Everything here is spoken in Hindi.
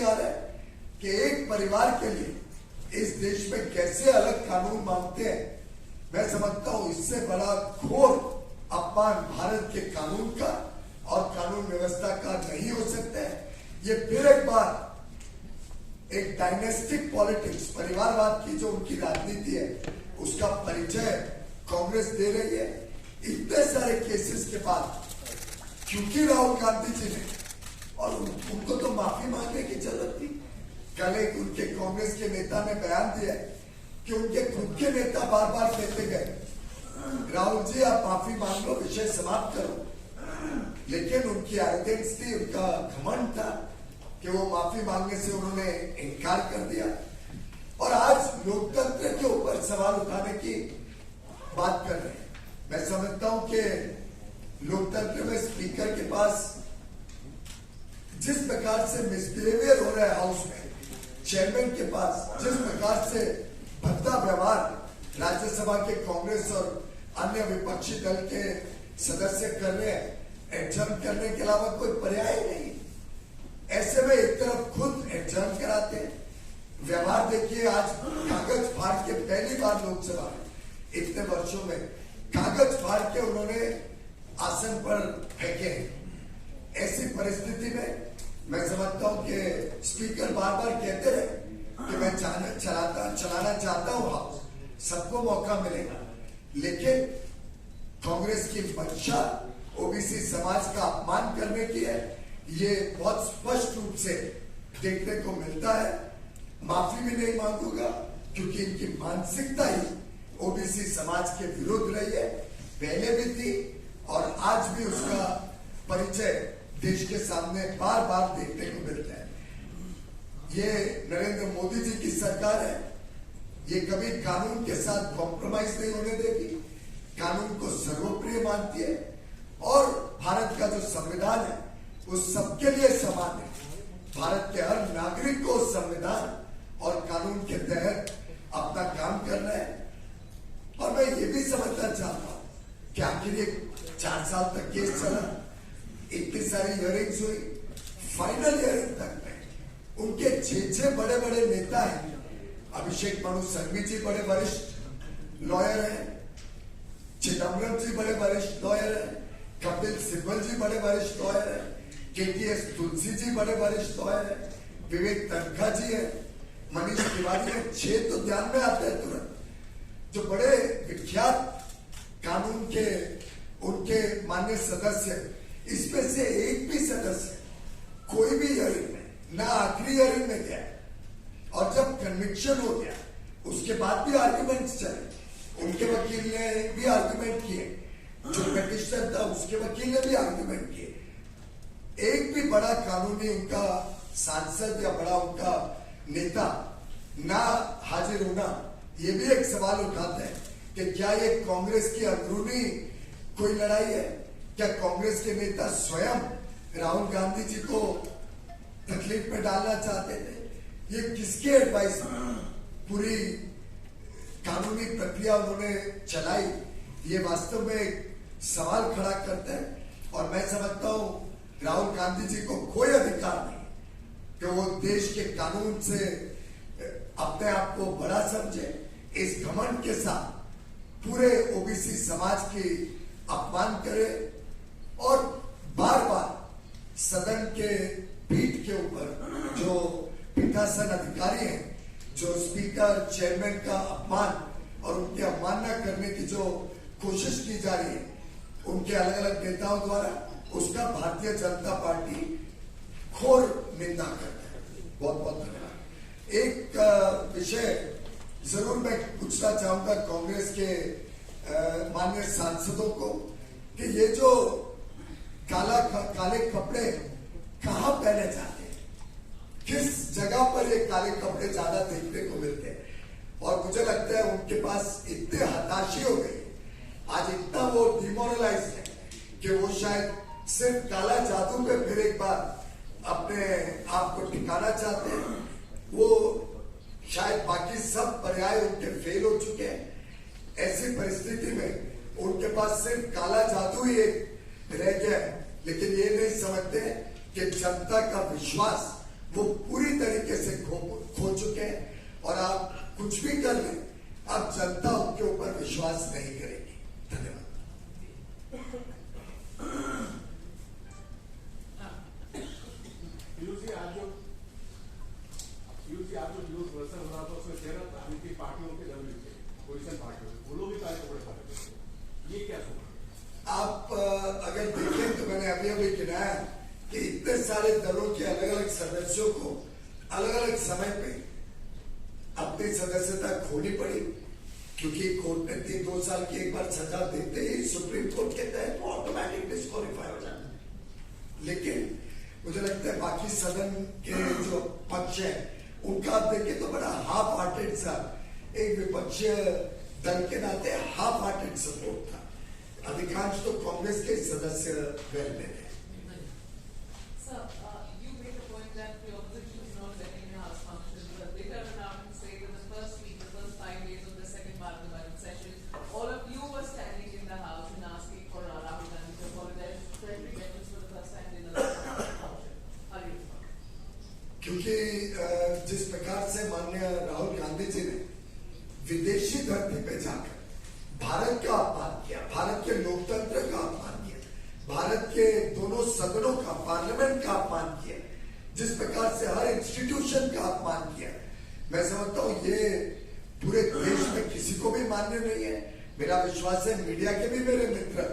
आ रहा है कि एक परिवार के लिए इस देश में कैसे अलग कानून मांगते हैं। मैं समझता हूं इससे बड़ा घोर अपमान भारत के कानून का और कानून व्यवस्था का नहीं हो सकता है। ये फिर एक बार एक डायनेस्टिक पॉलिटिक्स, परिवारवाद की जो उनकी राजनीति है, उसका परिचय कांग्रेस दे रही है। इतने सारे केसेस के बाद क्योंकि राहुल गांधी जी ने, और उनको तो माफी मांगने की जरूरत थी। कल एक उनके कांग्रेस के नेता ने बयान दिया कि उनके खुद के नेता बार बार कहते गए, राहुल जी आप माफी मांग लो, विषय समाप्त करो। लेकिन उनकी एरोगेंस थी, उनका घमंड था कि वो माफी मांगने से उन्होंने इनकार कर दिया। और आज लोकतंत्र के ऊपर सवाल उठाने की बात कर रहे हैं। मैं समझता हूं कि लोकतंत्र में स्पीकर के पास जिस प्रकार से मिसबिहेवियर हो रहा है हाउस में, चेयरमैन के पास जिस प्रकार से भद्दा व्यवहार राज्यसभा के कांग्रेस और अन्य विपक्षी दल के सदस्य कर रहे हैं, एडजर्न करने के अलावा कोई पर्याय नहीं। ऐसे में एक तरफ खुद एडजर्न कराते हैं, व्यवहार देखिए। आज कागज फाड़ के पहली बार लोकसभा में इतने वर्षों में कागज फाड़ के उन्होंने आसन पर फेंके। ऐसी परिस्थिति में मैं समझता हूं कि स्पीकर बार बार कहते रहे कि मैं चलाना चाहता हूं हाउस, सबको मौका मिलेगा। लेकिन कांग्रेस की मंशा ओबीसी समाज का अपमान करने की है, ये बहुत स्पष्ट रूप से देखने को मिलता है। माफी भी नहीं मांगूंगा क्योंकि इनकी मानसिकता ही ओबीसी समाज के विरुद्ध रही है, पहले भी थी और आज भी उसका परिचय देश के सामने बार बार देखने को मिलता है। ये नरेंद्र मोदी जी की सरकार है, ये कभी कानून के साथ कॉम्प्रोमाइज नहीं होने देगी, कानून को सर्वप्रिय मानती है और भारत का जो संविधान है वो सबके लिए समान है। भारत के हर नागरिक को संविधान और कानून के तहत अपना काम करना है। और मैं ये भी समझना चाहता हूं कि आखिर ये 4 साल तक केस चला, इतनी सारी हियरिंग्स हुई, फाइनल हियरिंग तक में उनके 6 बड़े बड़े नेता हैं। अभिषेक मनु सिंघवी जी बड़े वरिष्ठ लॉयर हैं, चिदम्बरम जी बड़े वरिष्ठ लॉयर हैं, कपिल सिब्बल जी बड़े वरिष्ठ लॉयर हैं, केटीएस तुलसी जी बड़े वरिष्ठ लॉयर हैं, विवेक तनखा जी है, मनीष तिवारी है। 6 तो ध्यान में आते हैं तुरंत, जो बड़े विख्यात कानून के उनके मान्य सदस्य। इसमें से एक भी सदस्य कोई भी हियरिंग में, ना आखिरी हियरिंग में गया, और जब कन्विक्शन हो गया उसके बाद भी आर्ग्यूमेंट्स चले। उनके वकील ने भी आर्ग्यूमेंट किए, जो पिटिशनर था उसके वकील ने भी आर्ग्यूमेंट किए। एक भी बड़ा कानूनी उनका सांसद या बड़ा उनका नेता ना हाजिर होना, ये भी एक सवाल उठाता है कि क्या ये कांग्रेस की अंदरूनी कोई लड़ाई है? क्या कांग्रेस के नेता स्वयं राहुल गांधी जी को तकलीफ में डालना चाहते थे? ये किसके एडवाइस में पूरी कानूनी प्रक्रिया उन्होंने चलाई, ये वास्तव में एक सवाल खड़ा करता है। और मैं समझता हूं राहुल गांधी जी को कोई अधिकार नहीं कि वो देश के कानून से अपने आप को बड़ा समझे। इस घमंड के साथ पूरे ओबीसी समाज की अपमान करे और बार बार सदन के पीठ के ऊपर जो पीठासन अधिकारी हैं, जो स्पीकर चेयरमैन का अपमान और उनकी अवमानना करने की जो कोशिश की जा रही है उनके अलग अलग नेताओं द्वारा, उसका भारतीय जनता पार्टी घोर निंदा करता है। बहुत बहुत धन्यवाद। एक विषय जरूर मैं पूछना चाहूंगा कांग्रेस के माननीय सांसदों को कि ये जो काले कपड़े कहां पहने जाते हैं, किस जगह पर ये काले कपड़े ज्यादा देखने को मिलते हैं? और मुझे लगता है उनके पास इतने हताशी हो गई, आज इतना वो डिमोरलाइज है कि वो शायद सिर्फ काला जादू पे फिर एक बार अपने आप को ठिकाना चाहते हैं। वो शायद बाकी सब पर्याय उनके फेल हो चुके हैं। ऐसी परिस्थिति में उनके पास सिर्फ काला जादू ही एक रह गया है, लेकिन ये नहीं समझते कि जनता का विश्वास वो पूरी तरीके से खो चुके हैं और आप कुछ भी कर लें, आप जनता उनके ऊपर विश्वास नहीं करेगी। धन्यवाद। आज जो न्यूज वर्सन हो रहा था उसमें कह रहा था उनकी पार्टियों के दल के पोजिशन पार्टियों वो लोग भी काले कपड़े पहने थे, ये क्या सुना? आप अगर देखें तो मैंने अभी अभी गिनाया कि इतने सारे दलों के अलग अलग सदस्यों को अलग अलग समय पे अपनी सदस्यता खोनी पड़ी, क्योंकि कोर्ट ने 2 साल की एक बार सजा देते ही सुप्रीम कोर्ट के तहत वो ऑटोमेटिक डिस्क्वालीफाई हो जाता है। लेकिन मुझे लगता है बाकी सदन के जो पक्ष है उनका आप देखें तो बड़ा हाफ हार्टेड सा एक विपक्षीय दल के नाते हाफ हार्टेड सपोर्ट था। अधिकांश तो कांग्रेस के सदस्य वेल में थे। Sir, you made the point that the opposition is not letting the House function, but they turn around and say that the first week, the first 5 days of the second part of the budget session, all of you were standing in the House and asking for Rahul Gandhi to apologize for every defense for the first time in the last function. How do you respond? क्योंकि जिस प्रकार से माननीय राहुल गांधी जी ने विदेशी धरती पे जाकर भारत का अपमान किया, भारत के लोकतंत्र का अपमान किया, भारत के दोनों सदनों का, पार्लियामेंट का अपमान किया, जिस प्रकार से हर इंस्टीट्यूशन का अपमान किया, मैं समझता हूं ये पूरे देश में किसी को भी मान्य नहीं है। मेरा विश्वास है मीडिया के भी मेरे मित्र